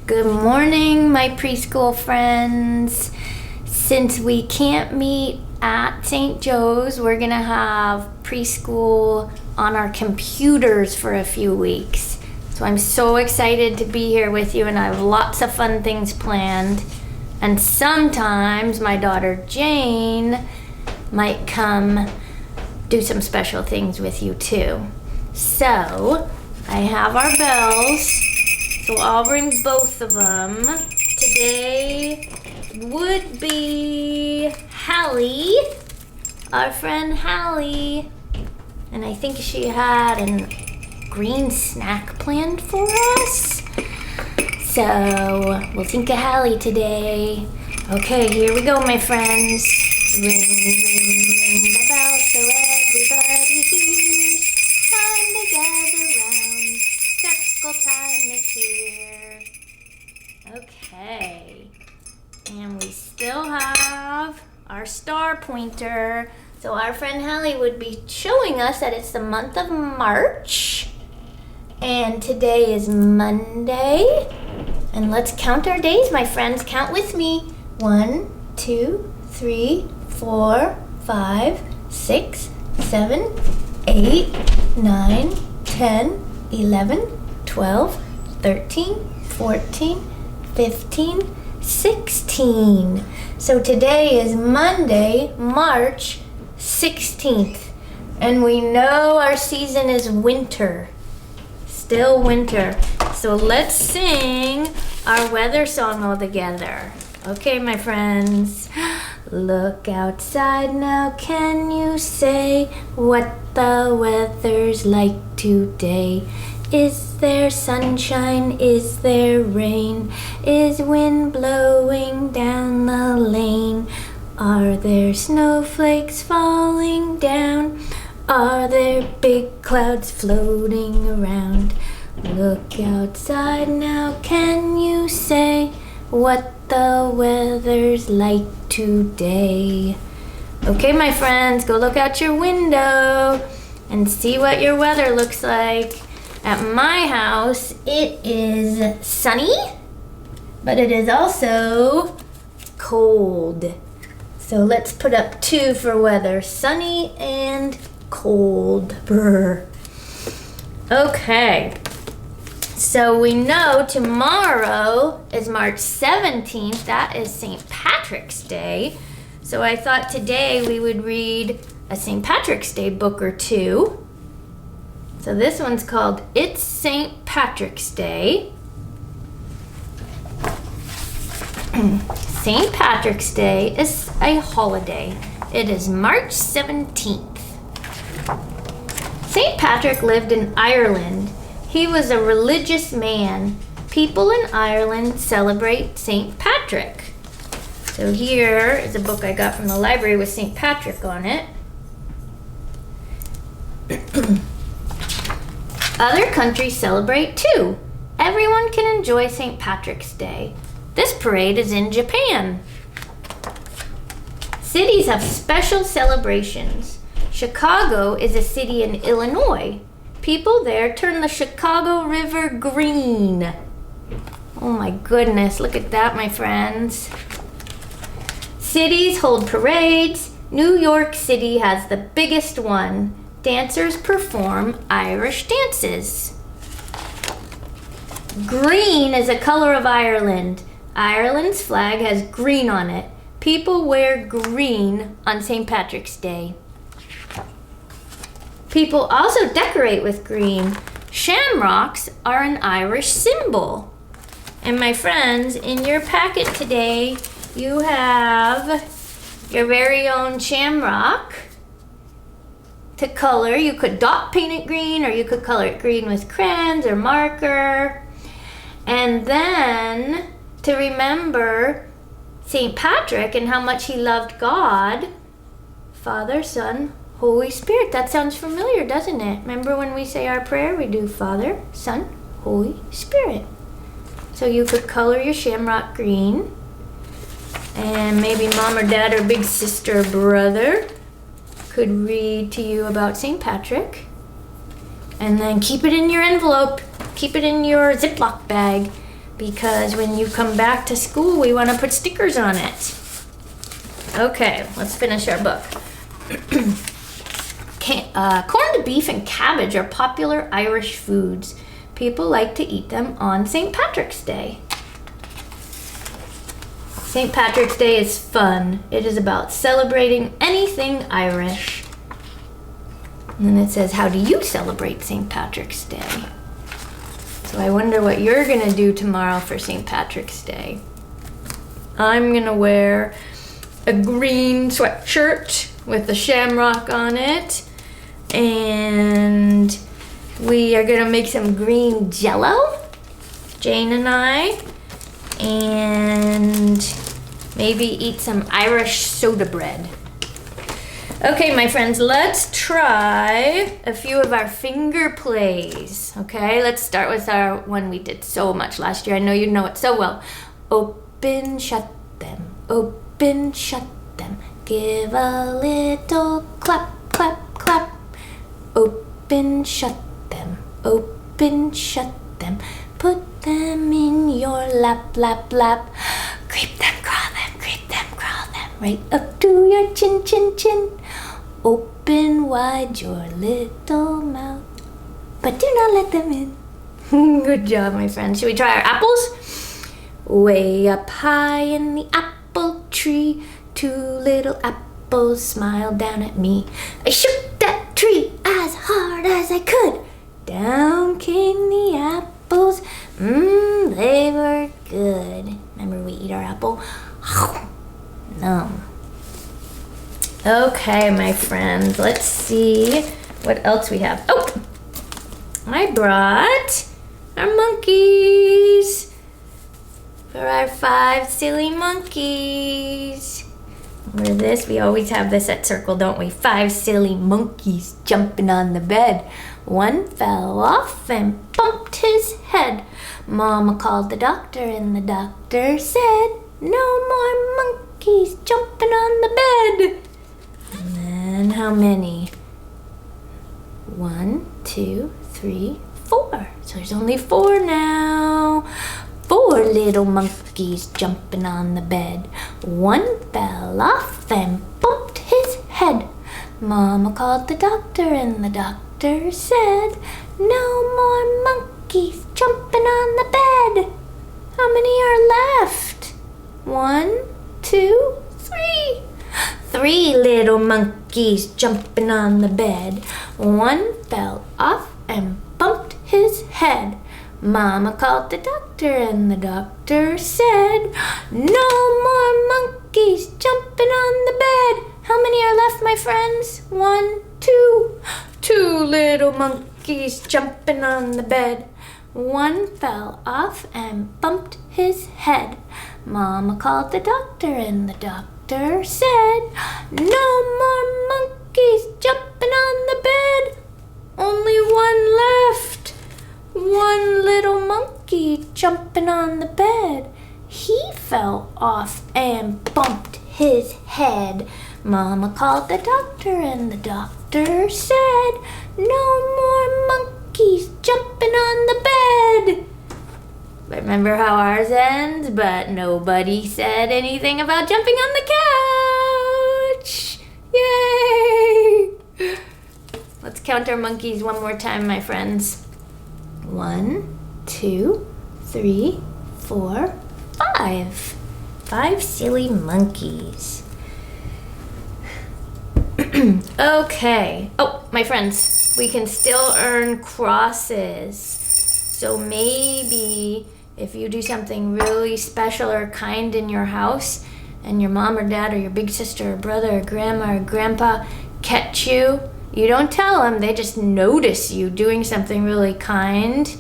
Good morning, my preschool friends. Since we can't meet at St. Joe's, we're gonna have preschool on our computers for a few weeks. So I'm so excited to be here with you, and I have lots of fun things planned. And sometimes my daughter Jane might come do some special things with you too. So I have our bells. So I'll bring both of them. Today would be Hallie, our friend Hallie. And I think she had a green snack planned for us. So we'll think of Hallie today. Okay, here we go, my friends. Ring, ring, ring the bell so everybody hears. Time to gather round. Circle time is here. Okay. And we still have our star pointer. So our friend Hallie would be showing us that it's the month of March. And today is Monday. And let's count our days, my friends. Count with me. 1, 2, 3, 4, 5, 6, 7, 8, 9, 10, 11, 12, 13, 14, 15, 16. So today is Monday, March 16th. And we know our season is winter. Still winter. So let's sing our weather song all together. Okay, my friends. Look outside now, can you say what the weather's like today? Is there sunshine? Is there rain? Is wind blowing down the lane? Are there snowflakes falling down? Are there big clouds floating around? Look outside now, can you say what the weather's like today? Okay, my friends, go look out your window and see what your weather looks like. At my house, it is sunny, but it is also cold. So let's put up 2 for weather, sunny and cold. Brr. Okay. So we know tomorrow is March 17th. That is St. Patrick's Day. So I thought today we would read a St. Patrick's Day book or two. So this one's called It's St. Patrick's Day. St. Patrick's Day is a holiday. It is March 17th. St. Patrick lived in Ireland. He was a religious man. People in Ireland celebrate St. Patrick. So here is a book I got from the library with St. Patrick on it. Other countries celebrate too. Everyone can enjoy St. Patrick's Day. This parade is in Japan. Cities have special celebrations. Chicago is a city in Illinois. People there turn the Chicago River green. Oh my goodness, look at that, my friends. Cities hold parades. New York City has the biggest one. Dancers perform Irish dances. Green is a color of Ireland. Ireland's flag has green on it. People wear green on St. Patrick's Day. People also decorate with green. Shamrocks are an Irish symbol. And my friends, in your packet today, you have your very own shamrock to color. You could dot paint it green, or you could color it green with crayons or marker. And then to remember St. Patrick and how much he loved God, Father, Son, Holy Spirit. That sounds familiar, doesn't it? Remember when we say our prayer, we do Father, Son, Holy Spirit. So you could color your shamrock green. And maybe mom or dad or big sister or brother could read to you about St. Patrick. And then keep it in your envelope. Keep it in your Ziploc bag. because when you come back to school, we want to put stickers on it. Okay, let's finish our book. Corned beef and cabbage are popular Irish foods. People like to eat them on St. Patrick's Day. St. Patrick's Day is fun. It is about celebrating anything Irish. And then it says, how do you celebrate St. Patrick's Day? So I wonder what you're gonna do tomorrow for St. Patrick's Day. I'm gonna wear a green sweatshirt with a shamrock on it. And we are gonna make some green jello, Jane and I, and maybe eat some Irish soda bread. Okay, my friends, let's try a few of our finger plays. Okay, let's start with our one we did so much last year. I know you know it so well. Open, shut them, open, shut them. Give a little clap, clap, clap. Open, shut them, open, shut them. Put them in your lap, lap, lap. Creep them, crawl them, right up to your chin, chin, chin. Open wide your little mouth, but do not let them in. Good job, my friends. Should we try our apples? Way up high in the apple tree, two little apples smiled down at me. I shook that tree as hard as I could. Down came the apples. They were good. Remember we eat our apple? No. Okay, my friends, let's see what else we have. Oh, I brought our monkeys for our 5 silly monkeys. Remember this? We always have this at Circle, don't we? 5 silly monkeys jumping on the bed. One fell off and bumped his head. Mama called the doctor and the doctor said, no more monkeys jumping on the bed. And then how many? 1, 2, 3, 4. So there's only 4 now. 4 little monkeys jumping on the bed. One fell off and bumped his head. Mama called the doctor and the doctor said, no more monkeys jumping on the bed. How many are left? 1, 2, 3. 3 little monkeys jumping on the bed. One fell off and bumped his head. Mama called the doctor and the doctor said, no more monkeys jumping on the bed. How many are left, my friends? 1, 2. 2 little monkeys jumping on the bed. One fell off and bumped his head. Mama called the doctor and the doctor said, no more monkeys jumping on the bed. Only 1 left. 1 little monkey jumping on the bed. He fell off and bumped his head. Mama called the doctor and the doctor said, no more monkeys jumping on the bed. Remember how ours ends? But nobody said anything about jumping on the couch. Yay! Let's count our monkeys one more time, my friends. 1, 2, 3, 4, 5. 5 silly monkeys. Okay. Oh, my friends, we can still earn crosses. So maybe if you do something really special or kind in your house and your mom or dad or your big sister or brother or grandma or grandpa catch you, you don't tell them, they just notice you doing something really kind.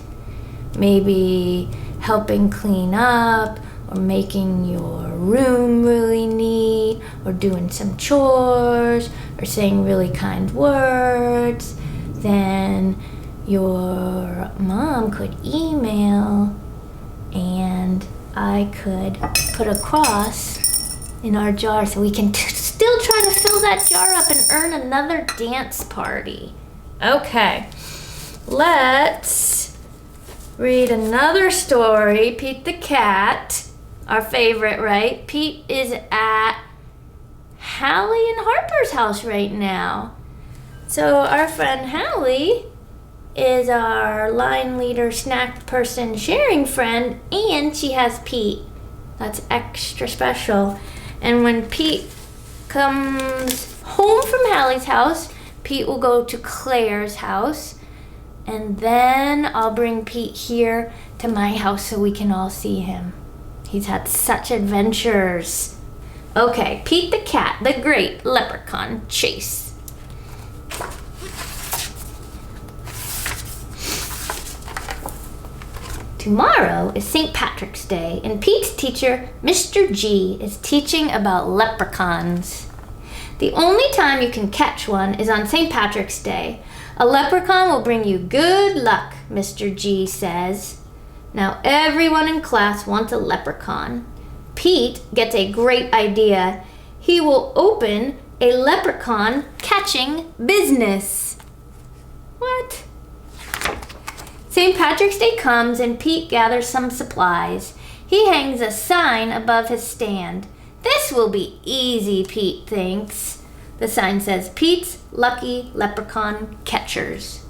Maybe helping clean up or making your room really neat or doing some chores or saying really kind words. Then your mom could email and I could put a cross in our jar so we can still try to fill that jar up and earn another dance party. Okay, let's read another story. Pete the cat, our favorite, right? Pete is at Hallie and Harper's house right now. So our friend Hallie is our line leader, snack person, sharing friend, and she has Pete. That's extra special. And when Pete comes home from Hallie's house, Pete will go to Claire's house, and then I'll bring Pete here to my house so we can all see him. He's had such adventures. Okay, Pete the cat, the great leprechaun chase. Tomorrow is St. Patrick's Day, and Pete's teacher, Mr. G, is teaching about leprechauns. The only time you can catch one is on St. Patrick's Day. A leprechaun will bring you good luck, Mr. G says. Now everyone in class wants a leprechaun. Pete gets a great idea. He will open a leprechaun catching business. What? St. Patrick's Day comes and Pete gathers some supplies. He hangs a sign above his stand. This will be easy, Pete thinks. The sign says, Pete's Lucky Leprechaun Catchers.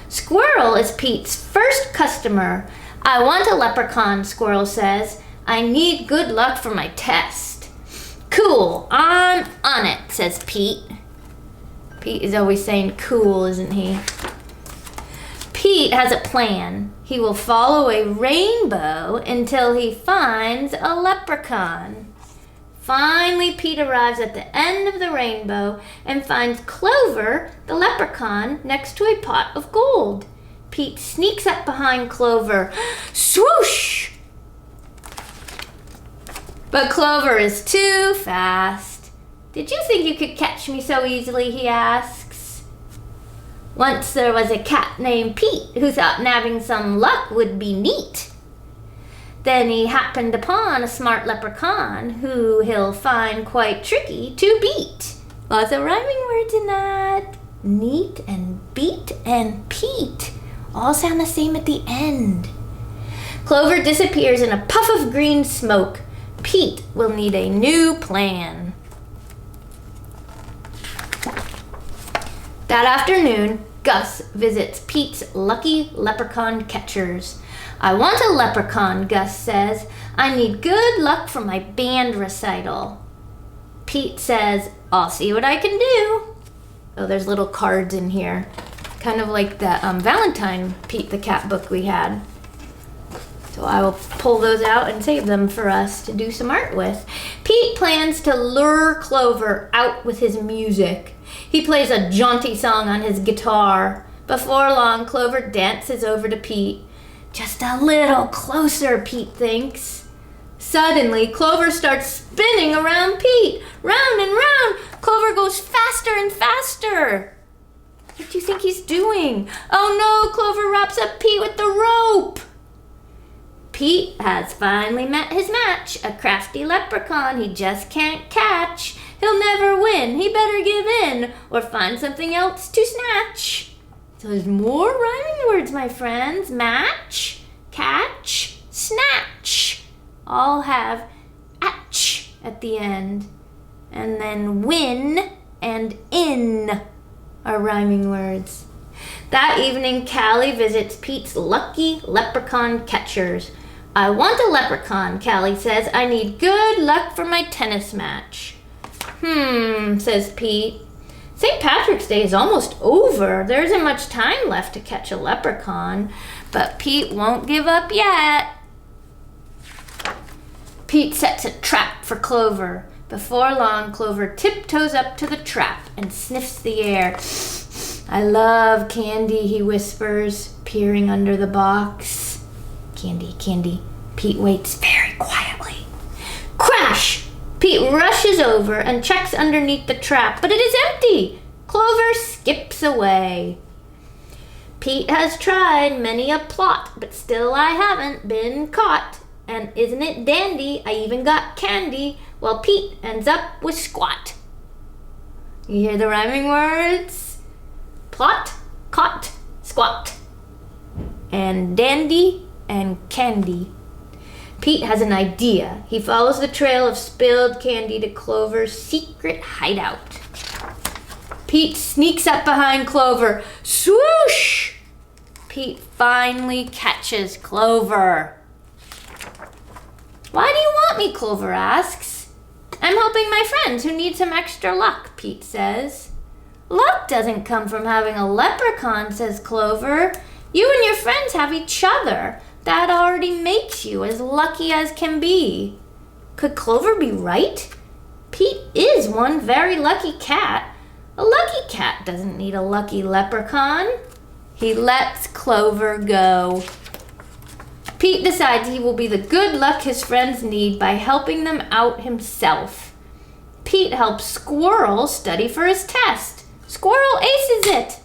Squirrel is Pete's first customer. I want a leprechaun, Squirrel says. I need good luck for my test. Cool, I'm on it, says Pete. Pete is always saying cool, isn't he? Pete has a plan. He will follow a rainbow until he finds a leprechaun. Finally, Pete arrives at the end of the rainbow and finds Clover, the leprechaun, next to a pot of gold. Pete sneaks up behind Clover. Swoosh! But Clover is too fast. Did you think you could catch me so easily, he asks. Once there was a cat named Pete who thought nabbing some luck would be neat. Then he happened upon a smart leprechaun who he'll find quite tricky to beat. Lots of rhyming words in that. Neat and beat and Pete all sound the same at the end. Clover disappears in a puff of green smoke. Pete will need a new plan. That afternoon, Gus visits Pete's Lucky Leprechaun Catchers. I want a leprechaun, Gus says. I need good luck for my band recital. Pete says, I'll see what I can do. Oh, there's little cards in here. Kind of like the Valentine Pete the Cat book we had. So I will pull those out and save them for us to do some art with. Pete plans to lure Clover out with his music. He plays a jaunty song on his guitar. Before long, Clover dances over to Pete. Just a little closer, Pete thinks. Suddenly, Clover starts spinning around Pete. Round and round. Clover goes faster and faster. What do you think he's doing? Oh no, Clover wraps up Pete with the rope. Pete has finally met his match, a crafty leprechaun he just can't catch. He'll never win. He better give in or find something else to snatch. So there's more rhyming words, my friends. Match, catch, snatch. All have atch at the end. And then win and in are rhyming words. That evening, Callie visits Pete's Lucky Leprechaun Catchers. I want a leprechaun, Callie says. I need good luck for my tennis match. Says Pete. St. Patrick's Day is almost over. There isn't much time left to catch a leprechaun, but Pete won't give up yet. Pete sets a trap for Clover. Before long, Clover tiptoes up to the trap and sniffs the air. I love candy, he whispers, peering under the box. Candy, candy. Pete waits very quietly. Crash! Pete rushes over and checks underneath the trap, but it is empty. Clover skips away. Pete has tried many a plot, but still I haven't been caught. And isn't it dandy? I even got candy. Well, Pete ends up with squat. You hear the rhyming words? Plot, caught, squat. and dandy and candy. Pete has an idea. He follows the trail of spilled candy to Clover's secret hideout. Pete sneaks up behind Clover. Swoosh! Pete finally catches Clover. Why do you want me? Clover asks. I'm helping my friends who need some extra luck, Pete says. Luck doesn't come from having a leprechaun, says Clover. You and your friends have each other. That already makes you as lucky as can be. Could Clover be right? Pete is one very lucky cat. A lucky cat doesn't need a lucky leprechaun. He lets Clover go. Pete decides he will be the good luck his friends need by helping them out himself. Pete helps Squirrel study for his test. Squirrel aces it.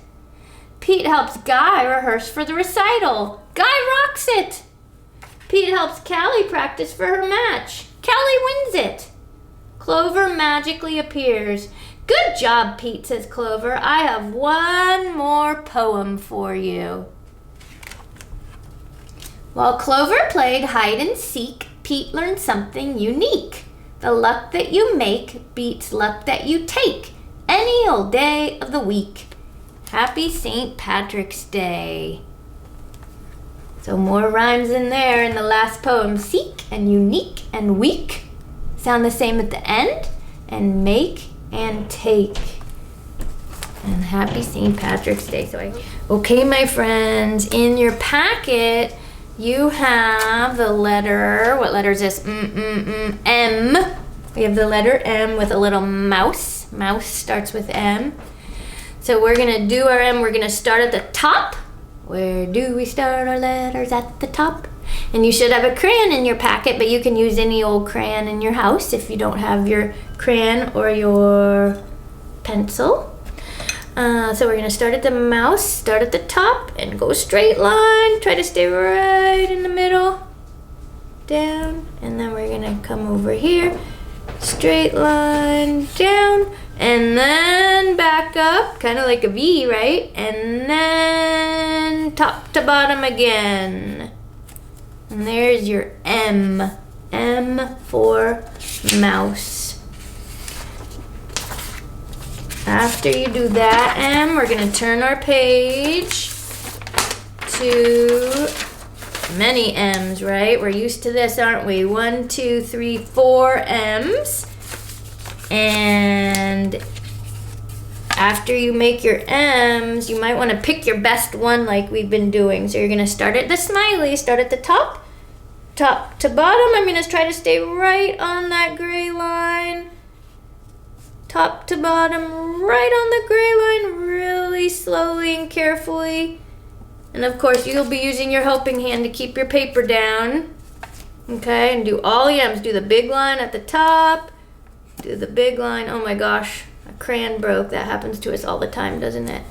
Pete helps Guy rehearse for the recital. Guy rocks it. Pete helps Callie practice for her match. Callie wins it. Clover magically appears. Good job, Pete, says Clover. I have one more poem for you. While Clover played hide and seek, Pete learned something unique. The luck that you make beats luck that you take any old day of the week. Happy St. Patrick's Day. So more rhymes in there in the last poem. Seek and unique and weak sound the same at the end. And make and take. And happy St. Patrick's Day. Okay, my friends, in your packet, you have the letter, what letter is this? M. We have the letter M with a little mouse. Mouse starts with M. So we're gonna do our M, we're gonna start at the top. Where do we start our letters? At the top. And you should have a crayon in your packet, but you can use any old crayon in your house if you don't have your crayon or your pencil. So we're gonna start at the mouse, start at the top, and go straight line. Try to stay right in the middle. Down, and then we're gonna come over here. Straight line, down, and then back up, kind of like a V, right? And then top to bottom again. And there's your M. M for mouse. After you do that M, we're gonna turn our page to many M's, right? We're used to this, aren't we? 1, 2, 3, 4 M's. And after you make your M's, you might want to pick your best one like we've been doing. So you're going to start at the smiley, start at the top to bottom. I'm going to try to stay right on that gray line. Top to bottom, right on the gray line, really slowly and carefully. And of course, you'll be using your helping hand to keep your paper down. Okay, and do all the M's. Do the big line at the top. Do the big line. Oh my gosh, a crayon broke. That happens to us all the time, doesn't it?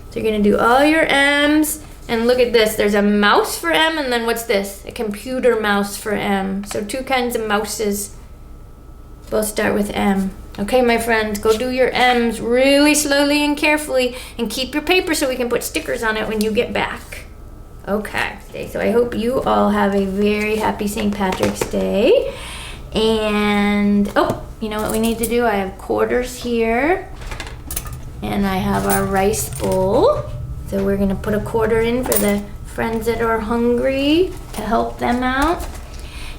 So you're gonna do all your M's. And look at this, there's a mouse for M, and then what's this? A computer mouse for M. So two kinds of mouses. Both start with M. Okay, my friends, go do your M's really slowly and carefully, and keep your paper so we can put stickers on it when you get back. Okay, so I hope you all have a very happy St. Patrick's Day. And, oh, you know what we need to do? I have quarters here, and I have our rice bowl. So we're gonna put a quarter in for the friends that are hungry to help them out.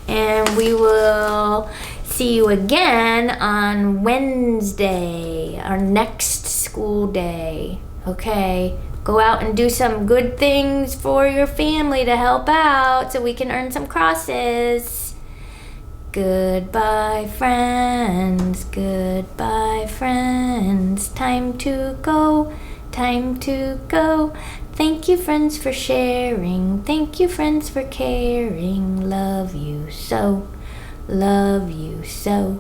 And we will see you again on Wednesday, our next school day. Okay, go out and do some good things for your family to help out so we can earn some crosses. Goodbye, friends. Goodbye, friends. Time to go. Time to go. Thank you, friends, for sharing. Thank you, friends, for caring. Love you so. Love you so.